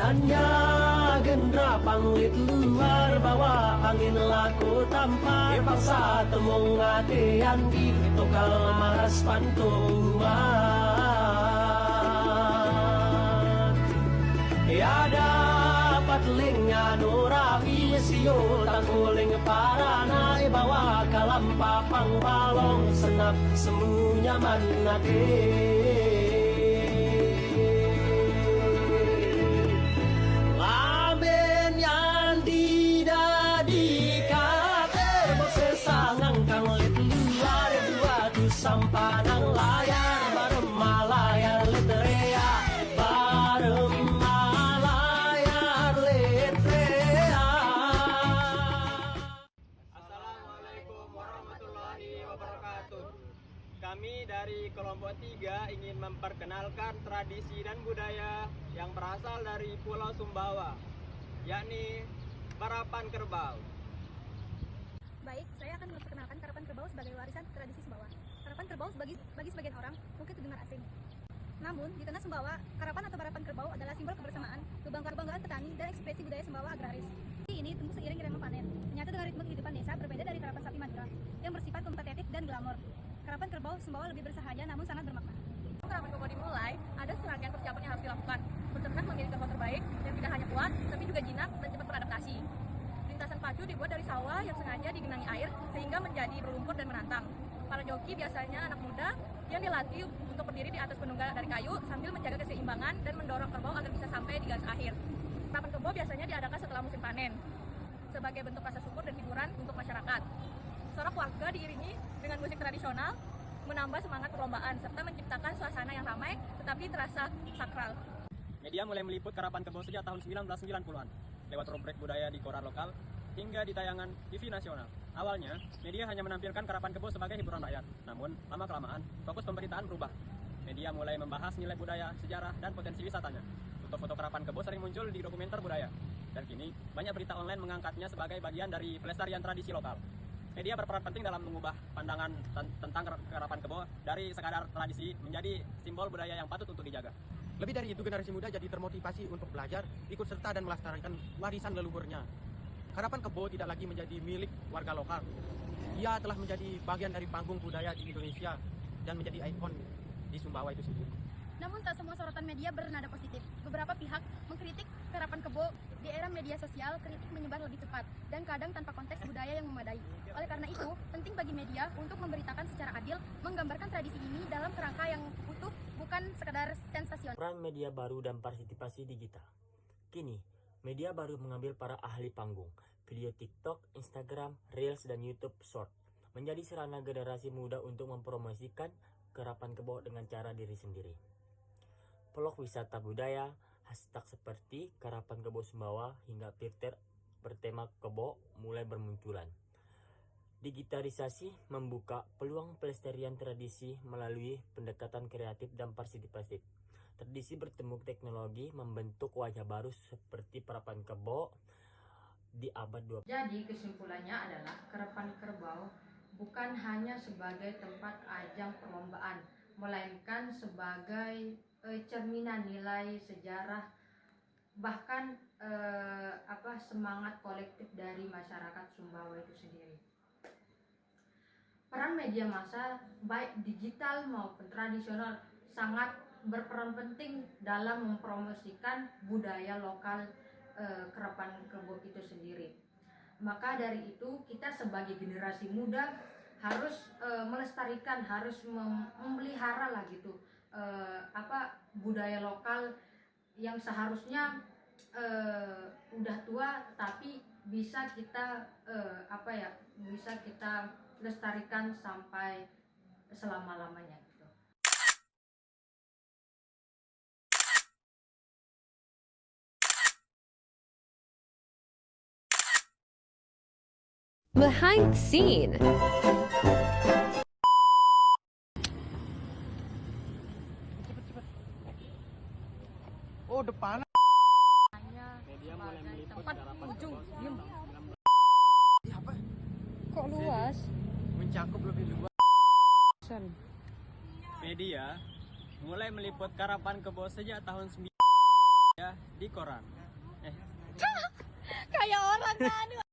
Edannya gendra panglit luar bawa angin laku tanpa paksa temung atean di tokal maras pantuan ya dapat lingga nurawi sio tangkuling parana bawa kalam papang balong senap semu nyaman nate sampanang layar bareng malayar letrea bareng malayar letrea. Assalamualaikum warahmatullahi wabarakatuh. Kami dari kelompok 3 ingin memperkenalkan tradisi dan budaya yang berasal dari Pulau Sumbawa, yakni Karapan Kerbau. Baik, saya akan memperkenalkan Karapan Kerbau sebagai warisan tradisi Sumbawa. Karapan Kerbau bagi sebagian orang mungkin terdengar asing. Namun, di tanah Sumbawa, Karapan atau Karapan Kerbau adalah simbol kebersamaan, kebanggaan petani, dan ekspresi budaya Sumbawa agraris. Ini tumbuh seiring irama panen, menyatu dengan ritme kehidupan desa berbeda dari Karapan Sapi Madura, yang bersifat kompetitif dan glamor. Karapan Kerbau Sumbawa lebih bersahaja namun sangat bermakna. Karapan Kerbau dimulai, ada serangkaian persiapan yang harus dilakukan. Peternak memilih kerbau terbaik yang tidak hanya kuat, tapi juga jinak dan cepat beradaptasi. Lintasan pacu dibuat dari sawah yang sengaja digenangi air sehingga menjadi berlumpur dan menantang. Para joki biasanya anak muda yang dilatih untuk berdiri di atas penunggang dari kayu sambil menjaga keseimbangan dan mendorong kerbau agar bisa sampai di garis akhir. Karapan kerbau biasanya diadakan setelah musim panen sebagai bentuk rasa syukur dan hiburan untuk masyarakat. Sorak warga diiringi dengan musik tradisional menambah semangat perlombaan serta menciptakan suasana yang ramai tetapi terasa sakral. Media mulai meliput Karapan Kerbau sejak tahun 1990-an lewat rubrek budaya di koran lokal hingga di tayangan TV nasional. Awalnya, media hanya menampilkan Karapan Kerbau sebagai hiburan rakyat. Namun, lama-kelamaan, fokus pemberitaan berubah. Media mulai membahas nilai budaya, sejarah, dan potensi wisatanya. Foto-foto Karapan Kerbau sering muncul di dokumenter budaya. Dan kini, banyak berita online mengangkatnya sebagai bagian dari pelestarian tradisi lokal. Media berperan penting dalam mengubah pandangan tentang Karapan Kerbau dari sekadar tradisi menjadi simbol budaya yang patut untuk dijaga. Lebih dari itu, generasi muda jadi termotivasi untuk belajar, ikut serta dan melestarikan warisan leluhurnya. Karapan Kerbau tidak lagi menjadi milik warga lokal. Ia telah menjadi bagian dari panggung budaya di Indonesia dan menjadi ikon di Sumbawa itu sendiri. Namun tak semua sorotan media bernada positif. Beberapa pihak mengkritik Karapan Kerbau. Di era media sosial, kritik menyebar lebih cepat dan kadang tanpa konteks budaya yang memadai. Oleh karena itu, penting bagi media untuk memberitakan secara adil, menggambarkan tradisi ini dalam kerangka yang utuh, bukan sekadar sensasional. Peran media baru dan partisipasi digital. Kini, media baru mengambil para ahli panggung, video TikTok, Instagram, Reels, dan YouTube Short menjadi sarana generasi muda untuk mempromosikan Karapan Kerbau dengan cara diri sendiri. Vlog wisata budaya, hashtag seperti Karapan Kerbau Sumbawa hingga Twitter bertema Kerbau mulai bermunculan. Digitalisasi membuka peluang pelestarian tradisi melalui pendekatan kreatif dan partisipatif. Tradisi bertemu teknologi membentuk wajah baru seperti Karapan Kerbau di abad 20. Jadi kesimpulannya adalah Karapan Kerbau bukan hanya sebagai tempat ajang perlombaan, melainkan sebagai cerminan nilai sejarah, bahkan semangat kolektif dari masyarakat Sumbawa itu sendiri. Peran media massa baik digital maupun tradisional sangat berperan penting dalam mempromosikan budaya lokal Karapan Kerbau itu sendiri. Maka dari itu kita sebagai generasi muda harus melestarikan, harus memelihara lah gitu budaya lokal yang seharusnya udah tua tapi bisa kita bisa kita lestarikan sampai selama-lamanya gitu. Behind the scene. Oh, depan. Media mulai meliput Karapan Kerbau. Apa? Kok luas? Mencakup lebih luas. Media mulai meliput Karapan Kerbau sejak tahun 1990 di koran. Kayak orang kan.